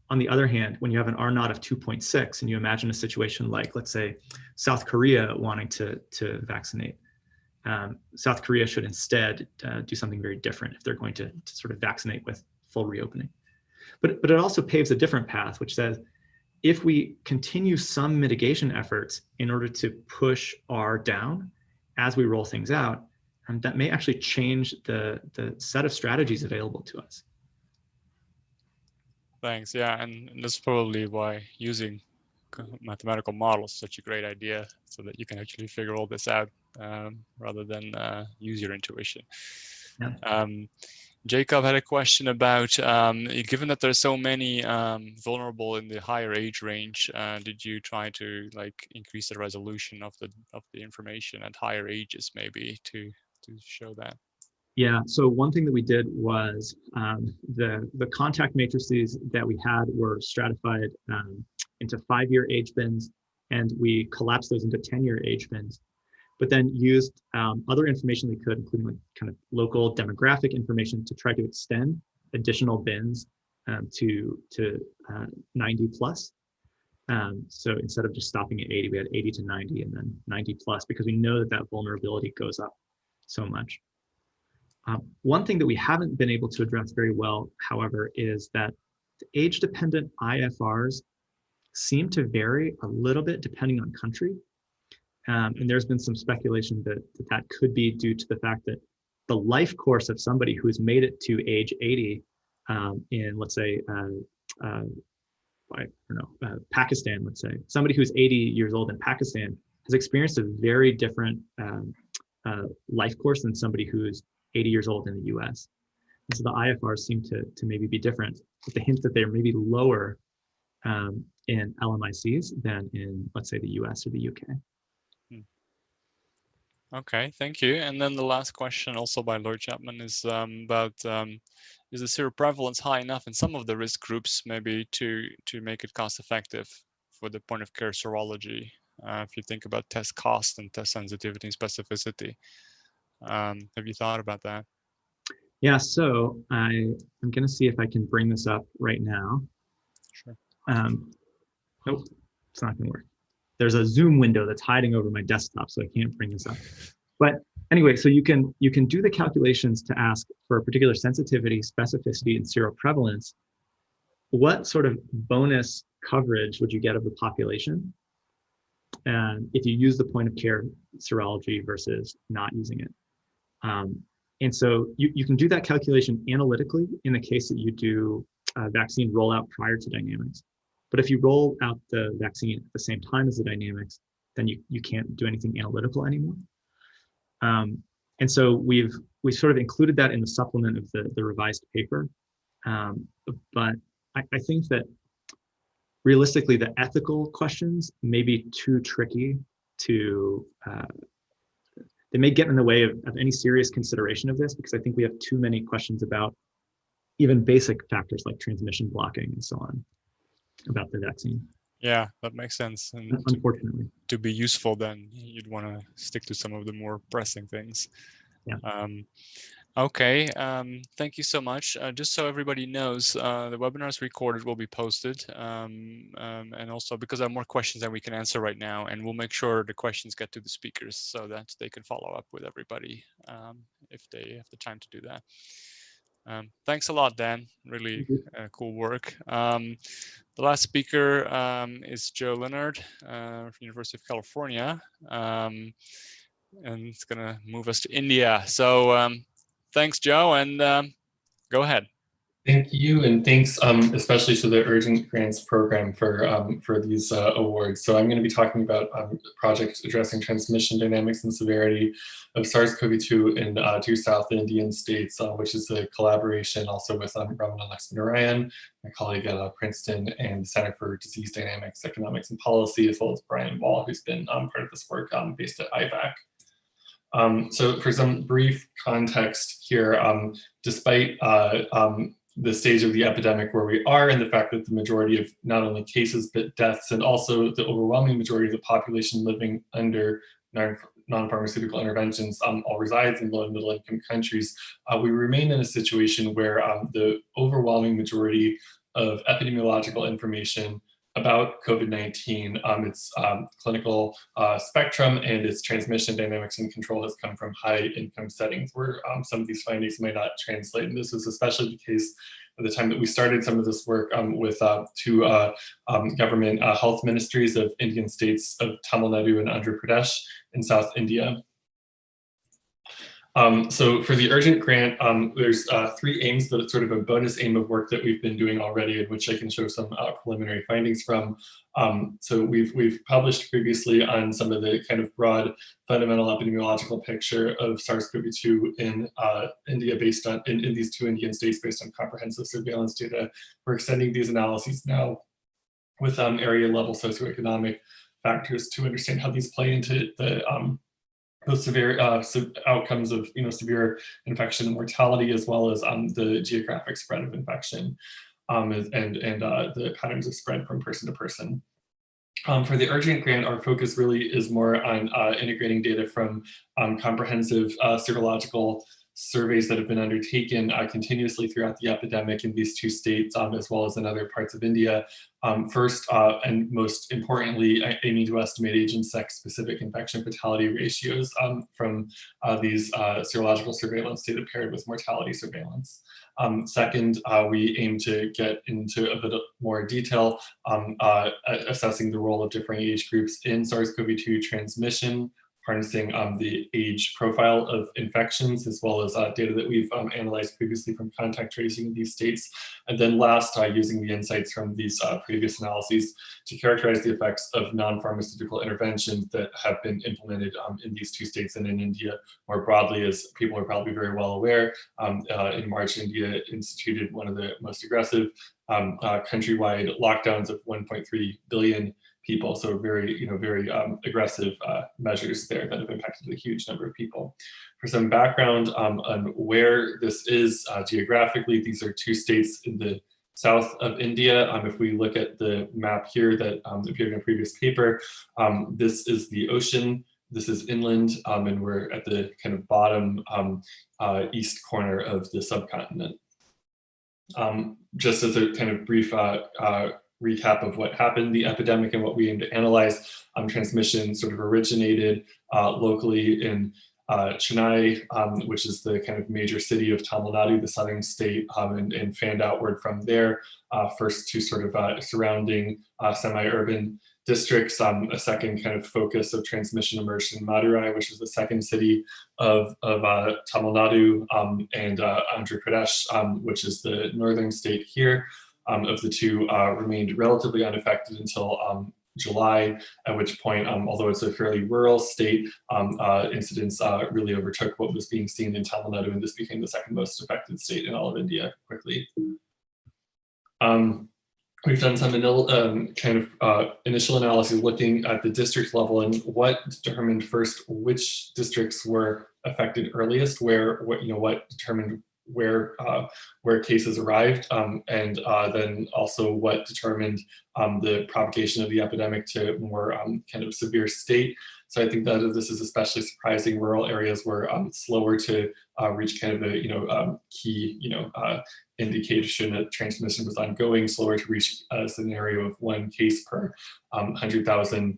On the other hand, when you have an R naught of 2.6 and you imagine a situation like, let's say, South Korea wanting to vaccinate, South Korea should instead do something very different if they're going to sort of vaccinate with full reopening. But it also paves a different path, which says, if we continue some mitigation efforts in order to push R down as we roll things out, that may actually change the set of strategies available to us. Thanks. Yeah, and that's probably why using mathematical models is such a great idea, so that you can actually figure all this out rather than use your intuition. Yeah. Jacob had a question about, given that there's so many vulnerable in the higher age range, did you try to increase the resolution of the information at higher ages maybe to show that? Yeah, so one thing that we did was the contact matrices that we had were stratified into 5-year age bins, and we collapsed those into 10-year age bins, but then used other information we could, including kind of local demographic information, to try to extend additional bins to 90 plus. So instead of just stopping at 80, we had 80 to 90 and then 90 plus, because we know that vulnerability goes up so much. One thing that we haven't been able to address very well, however, is that the age-dependent IFRs seem to vary a little bit depending on country. And there's been some speculation that could be due to the fact that the life course of somebody who's made it to age 80 in, let's say, Pakistan, let's say, somebody who's 80 years old in Pakistan has experienced a very different life course than somebody who's 80 years old in the US. And so the IFRs seem to maybe be different, with the hint that they're maybe lower in LMICs than in, let's say, the US or the UK. Okay, thank you. And then the last question, also by Lord Chapman, is about is the seroprevalence high enough in some of the risk groups, maybe to make it cost effective for the point of care serology? If you think about test cost and test sensitivity and specificity, have you thought about that? Yeah, so I'm going to see if I can bring this up right now. Sure. Nope, it's not going to work. There's a Zoom window that's hiding over my desktop, so I can't bring this up. But anyway, so you can do the calculations to ask for a particular sensitivity, specificity, and seroprevalence. What sort of bonus coverage would you get of the population if you use the point of care serology versus not using it? And so you can do that calculation analytically in the case that you do vaccine rollout prior to dynamics. But if you roll out the vaccine at the same time as the dynamics, then you can't do anything analytical anymore. And so we sort of included that in the supplement of the revised paper. But I think that realistically, the ethical questions may be too tricky to, they may get in the way of any serious consideration of this, because I think we have too many questions about even basic factors like transmission blocking and so on about the vaccine. Yeah, that makes sense. And unfortunately, to be useful, then you'd want to stick to some of the more pressing things. Yeah. Okay, thank you so much. Just so everybody knows, the webinar is recorded, will be posted, and also because there are more questions than we can answer right now, and we'll make sure the questions get to the speakers so that they can follow up with everybody if they have the time to do that. Thanks a lot, Dan. Really cool work. The last speaker is Joe Leonard from University of California, and it's gonna move us to India. So thanks, Joe, and go ahead. Thank you, and thanks especially to the Urgent Grants Program for these awards. So I'm going to be talking about a project addressing transmission dynamics and severity of SARS-CoV-2 in 2 South Indian states, which is a collaboration also with Ramana Lakshminarayan, my colleague at Princeton, and the Center for Disease Dynamics, Economics, and Policy, as well as Brian Wall, who's been part of this work based at IVAC. So for some brief context here, despite the stage of the epidemic where we are, and the fact that the majority of not only cases but deaths, and also the overwhelming majority of the population living under non-pharmaceutical interventions all resides in low and middle income countries, we remain in a situation where the overwhelming majority of epidemiological information about COVID-19, its clinical spectrum and its transmission dynamics and control has come from high income settings where some of these findings may not translate. And this was especially the case at the time that we started some of this work with 2 government health ministries of Indian states of Tamil Nadu and Andhra Pradesh in South India. So for the urgent grant, there's 3 aims, but it's sort of a bonus aim of work that we've been doing already, in which I can show some preliminary findings from. So we've published previously on some of the kind of broad fundamental epidemiological picture of SARS-CoV-2 in India based on, in these 2 Indian states based on comprehensive surveillance data. We're extending these analyses now with area level socioeconomic factors to understand how these play into the severe outcomes of severe infection and mortality, as well as the geographic spread of infection and the patterns of spread from person to person. For the urgent grant, our focus really is more on integrating data from comprehensive serological surveys that have been undertaken continuously throughout the epidemic in these 2 states, as well as in other parts of India. First, and most importantly, aiming to estimate age and sex-specific infection fatality ratios from these serological surveillance data paired with mortality surveillance. Second, we aim to get into a bit more detail assessing the role of different age groups in SARS-CoV-2 transmission, harnessing the age profile of infections, as well as data that we've analyzed previously from contact tracing in these states. And then last, using the insights from these previous analyses to characterize the effects of non-pharmaceutical interventions that have been implemented in these 2 states and in India more broadly. As people are probably very well aware, in March, India instituted one of the most aggressive countrywide lockdowns of 1.3 billion people. So very, very aggressive measures there that have impacted a huge number of people. For some background on where this is geographically, these are 2 states in the south of India. If we look at the map here that appeared in a previous paper, this is the ocean, this is inland, and we're at the kind of bottom east corner of the subcontinent. Just as a kind of brief recap of what happened, the epidemic and what we aim to analyze, transmission sort of originated locally in Chennai, which is the kind of major city of Tamil Nadu, the southern state, and fanned outward from there, first to sort of surrounding semi-urban districts. A second kind of focus of transmission emerged in Madurai, which is the second city of Tamil Nadu, and Andhra Pradesh, which is the northern state here. Of the 2 remained relatively unaffected until July, at which point, although it's a fairly rural state, incidents really overtook what was being seen in Tamil Nadu, and this became the second most affected state in all of India quickly. We've done some initial analyses looking at the district level and what determined first which districts were affected earliest, what determined where where cases arrived, and then also what determined the propagation of the epidemic to more kind of severe state. So I think that this is especially surprising. Rural areas were slower to reach kind of a key indication that transmission was ongoing, slower to reach a scenario of 1 case per 100,000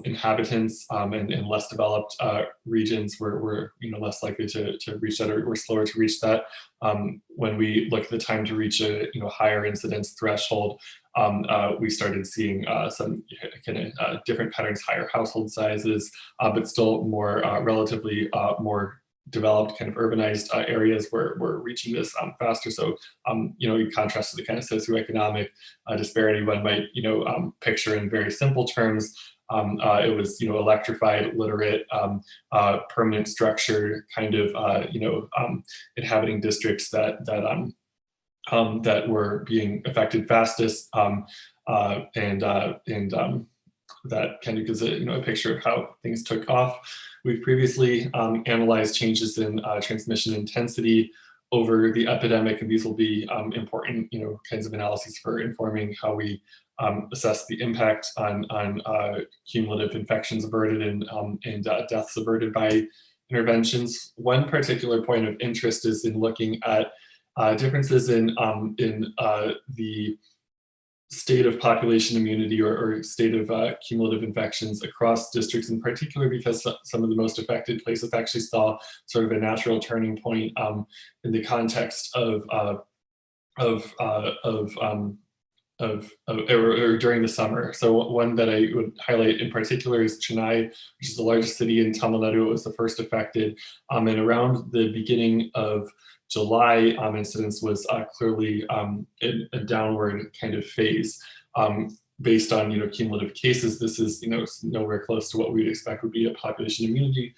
inhabitants, and less developed regions were less likely to reach that, or were slower to reach that. When we look at the time to reach a higher incidence threshold, we started seeing some kind of different patterns, higher household sizes, but still more relatively more developed kind of urbanized areas where we're reaching this faster. So, in contrast to the kind of socioeconomic disparity one might, picture in very simple terms, it was, electrified, literate, permanent structured kind of, inhabiting districts that were being affected fastest, and that kind of gives a picture of how things took off. We've previously analyzed changes in transmission intensity over the epidemic, and these will be important, kinds of analyses for informing how we assess the impact on cumulative infections averted and deaths averted by interventions. One particular point of interest is in looking at differences in the state of population immunity or state of cumulative infections across districts, in particular because some of the most affected places actually saw sort of a natural turning point in the context of during the summer. So one that I would highlight in particular is Chennai, which is the largest city in Tamil Nadu. It was the first affected, and around the beginning of July, incidence was clearly in a downward kind of phase. Based on cumulative cases, this is nowhere close to what we'd expect would be a population immunity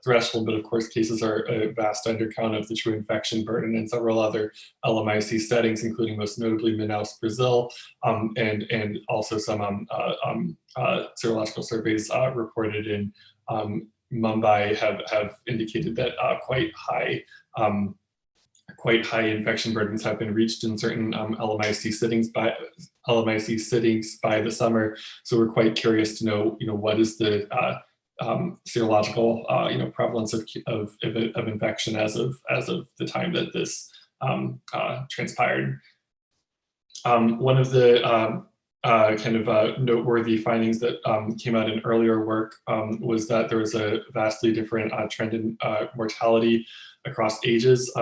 threshold, but of course cases are a vast undercount of the true infection burden in several other LMIC settings, including most notably Manaus, Brazil, and also some serological surveys reported in Mumbai have indicated that quite high infection burdens have been reached in certain LMIC sittings by the summer. So we're quite curious to know, what is the serological, prevalence of infection as of the time that this transpired. One of the noteworthy findings that came out in earlier work was that there was a vastly different trend in mortality across ages.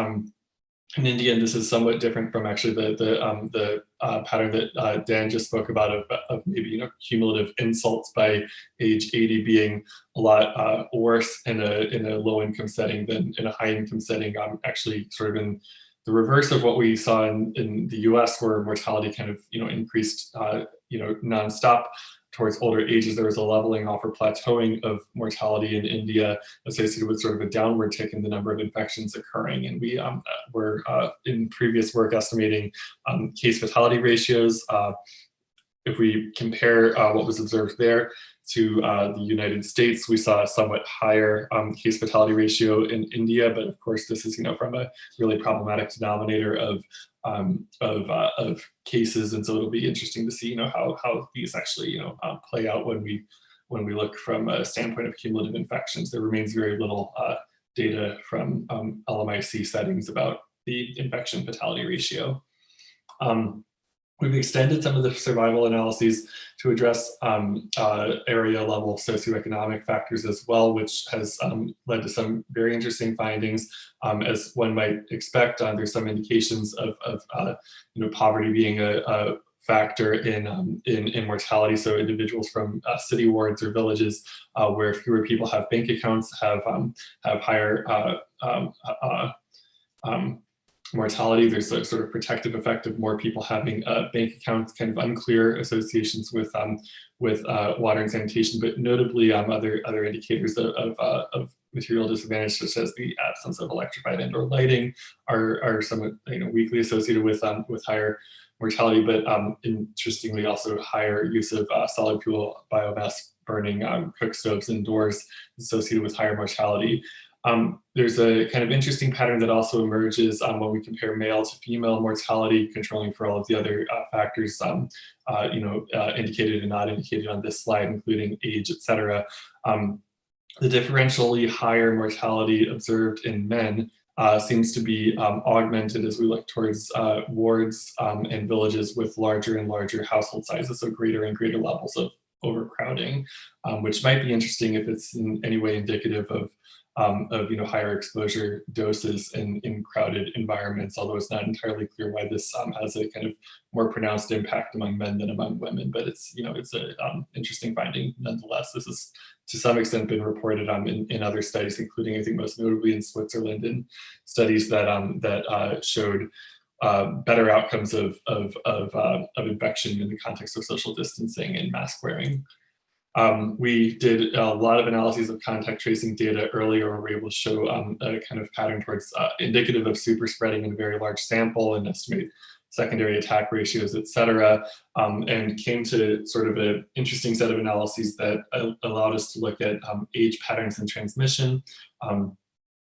In India, and this is somewhat different from actually the pattern that Dan just spoke about of maybe cumulative insults by age 80 being a lot worse in a low income setting than in a high income setting. Actually, sort of in the reverse of what we saw in the U.S., where mortality kind of increased nonstop towards older ages. There was a leveling off or plateauing of mortality in India associated with sort of a downward tick in the number of infections occurring. And we were in previous work estimating case fatality ratios. If we compare what was observed there to the United States, we saw a somewhat higher case fatality ratio in India, but of course this is from a really problematic denominator of cases, and so it'll be interesting to see how these actually play out when we look from a standpoint of cumulative infections. There remains very little data from LMIC settings about the infection fatality ratio. We've extended some of the survival analyses to address area level socioeconomic factors as well, which has led to some very interesting findings. As one might expect, there's some indications of poverty being a factor in mortality. So individuals from city wards or villages where fewer people have bank accounts have higher mortality. There's a sort of protective effect of more people having bank accounts, kind of unclear associations with water and sanitation, but notably other indicators of material disadvantage, such as the absence of electrified indoor lighting, are somewhat weakly associated with higher mortality, but interestingly also higher use of solid fuel biomass burning cook stoves indoors associated with higher mortality. There's a kind of interesting pattern that also emerges when we compare male to female mortality, controlling for all of the other factors, indicated and not indicated on this slide, including age, et cetera. The differentially higher mortality observed in men seems to be augmented as we look towards wards and villages with larger and larger household sizes, so greater and greater levels of overcrowding, which might be interesting if it's in any way indicative of higher exposure doses in crowded environments, although it's not entirely clear why this has a kind of more pronounced impact among men than among women. But it's a interesting finding nonetheless. This has to some extent been reported in other studies, including I think most notably in Switzerland, in studies that showed better outcomes of infection in the context of social distancing and mask wearing. We did a lot of analyses of contact tracing data earlier, where we were able to show a kind of pattern towards indicative of super spreading in a very large sample and estimate secondary attack ratios, et cetera, and came to sort of an interesting set of analyses that allowed us to look at age patterns and transmission.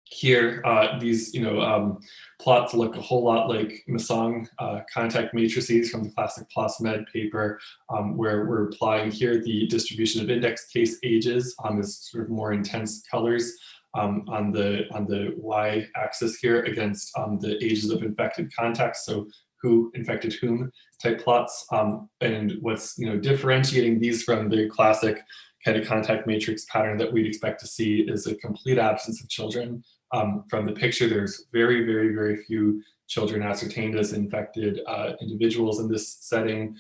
Here, these plots look a whole lot like Masson contact matrices from the classic PLOS Med paper, where we're applying here the distribution of index case ages as sort of more intense colors on the y-axis here against the ages of infected contacts, so who infected whom type plots. And what's differentiating these from the classic kind of contact matrix pattern that we'd expect to see is a complete absence of children. From the picture, there's very, very, very few children ascertained as infected individuals in this setting.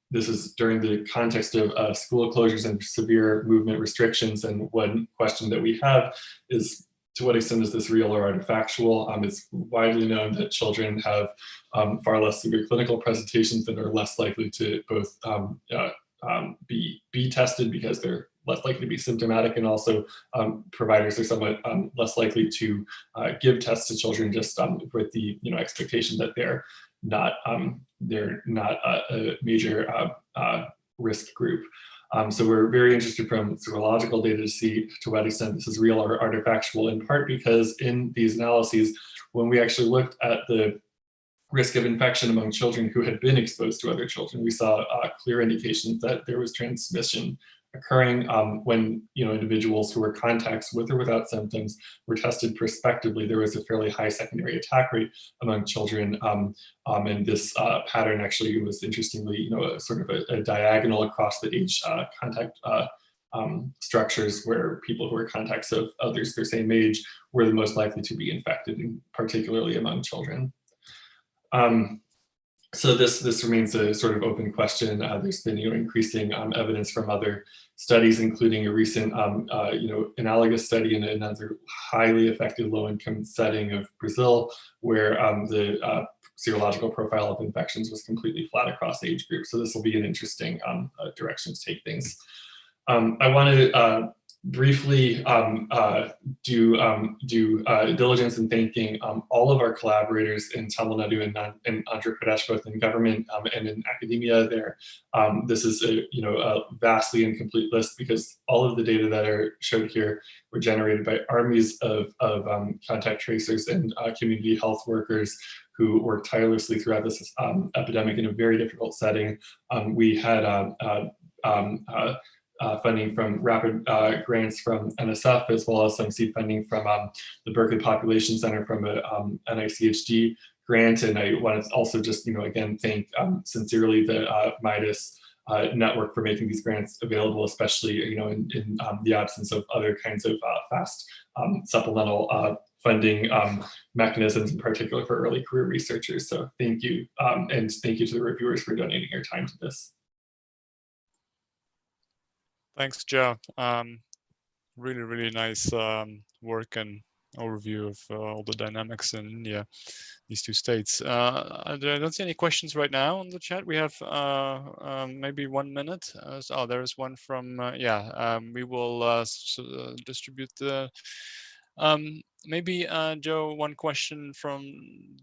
This is during the context of school closures and severe movement restrictions. And one question that we have is, to what extent is this real or artifactual? It's widely known that children have far less severe clinical presentations and are less likely to both be tested because they're less likely to be symptomatic, and also providers are somewhat less likely to give tests to children just with the expectation that they're not a major risk group. So we're very interested from serological data to see to what extent this is real or artifactual, in part because in these analyses, when we actually looked at the risk of infection among children who had been exposed to other children, we saw clear indications that there was transmission occurring when individuals who were contacts with or without symptoms were tested prospectively. There was a fairly high secondary attack rate among children, and this pattern actually was interestingly, sort of a diagonal across the age contact structures, where people who were contacts of others their same age were the most likely to be infected, and particularly among children. So this remains a sort of open question. There's been increasing evidence from other studies, including a recent analogous study in another highly affected low-income setting of Brazil, where the serological profile of infections was completely flat across age groups. So this will be an interesting direction to take things. I want to briefly do diligence in thanking all of our collaborators in Tamil Nadu and Andhra Pradesh, both in government and in academia there. This is a vastly incomplete list, because all of the data that are showed here were generated by armies of contact tracers and community health workers who worked tirelessly throughout this epidemic in a very difficult setting. We had funding from rapid grants from NSF, as well as some seed funding from the Berkeley Population Center from a NICHD grant. And I want to also just, again, thank sincerely the MIDAS network for making these grants available, especially, in the absence of other kinds of fast supplemental funding mechanisms, in particular for early career researchers. So thank you, and thank you to the reviewers for donating your time to this. Thanks, Joe. Really, really nice work and overview of all the dynamics in India, these two states. I don't see any questions right now on the chat. We have maybe 1 minute. Oh, there is one from, we will distribute the, maybe Joe, one question from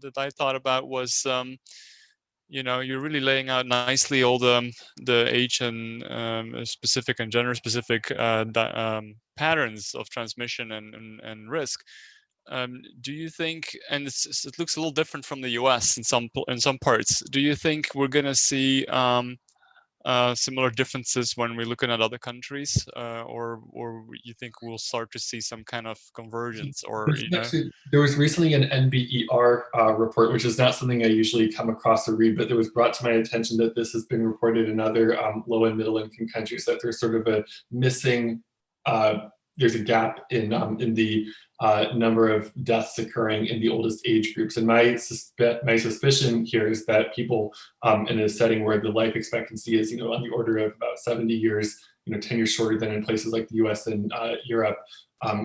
that I thought about was, you know, you're really laying out nicely all the age and specific and gender specific patterns of transmission and risk. Do you think, and it looks a little different from the US in some parts, do you think we're going to see similar differences when we're looking at other countries, or you think we'll start to see some kind of convergence, or you know? Actually, there was recently an NBER report, which is not something I usually come across or read, but it was brought to my attention that this has been reported in other low and middle income countries, that there's sort of a missing, there's a gap in the number of deaths occurring in the oldest age groups. And my suspicion here is that people in a setting where the life expectancy is, you know, on the order of about 70 years, you know, 10 years shorter than in places like the US and Europe,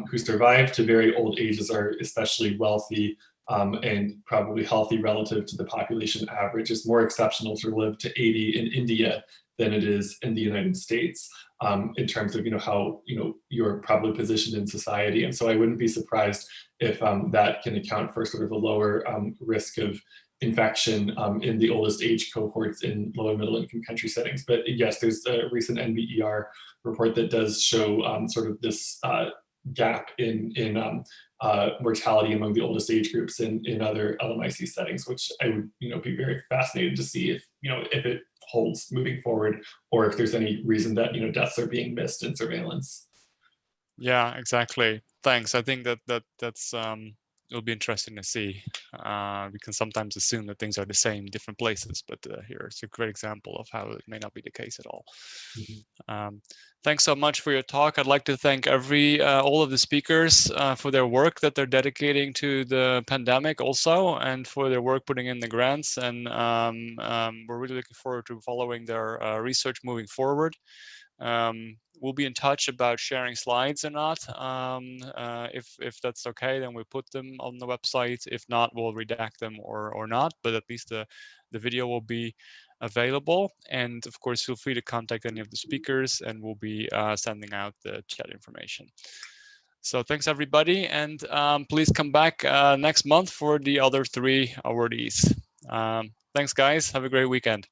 who survive to very old ages are especially wealthy and probably healthy relative to the population average. It's more exceptional to live to 80 in India than it is in the United States, in terms of, you know, how, you know, you're probably positioned in society. And so I wouldn't be surprised if that can account for sort of a lower risk of infection in the oldest age cohorts in low and middle income country settings. But yes, there's a recent NBER report that does show sort of this gap in mortality among the oldest age groups in other LMIC settings, which I would, you know, be very fascinated to see if, you know, if it holds moving forward, or if there's any reason that, you know, deaths are being missed in surveillance. Yeah, exactly. Thanks. I think that's it'll be interesting to see. We can sometimes assume that things are the same in different places, but here it's a great example of how it may not be the case at all. Mm-hmm. Thanks so much for your talk. I'd like to thank all of the speakers for their work that they're dedicating to the pandemic also, and for their work putting in the grants. And we're really looking forward to following their research moving forward. We'll be in touch about sharing slides or not. If that's okay, then we'll put them on the website. If not, we'll redact them or not, but at least the video will be available. And of course, feel free to contact any of the speakers, and we'll be sending out the chat information. So thanks everybody, and please come back next month for the other 3 awardees. Thanks guys, have a great weekend.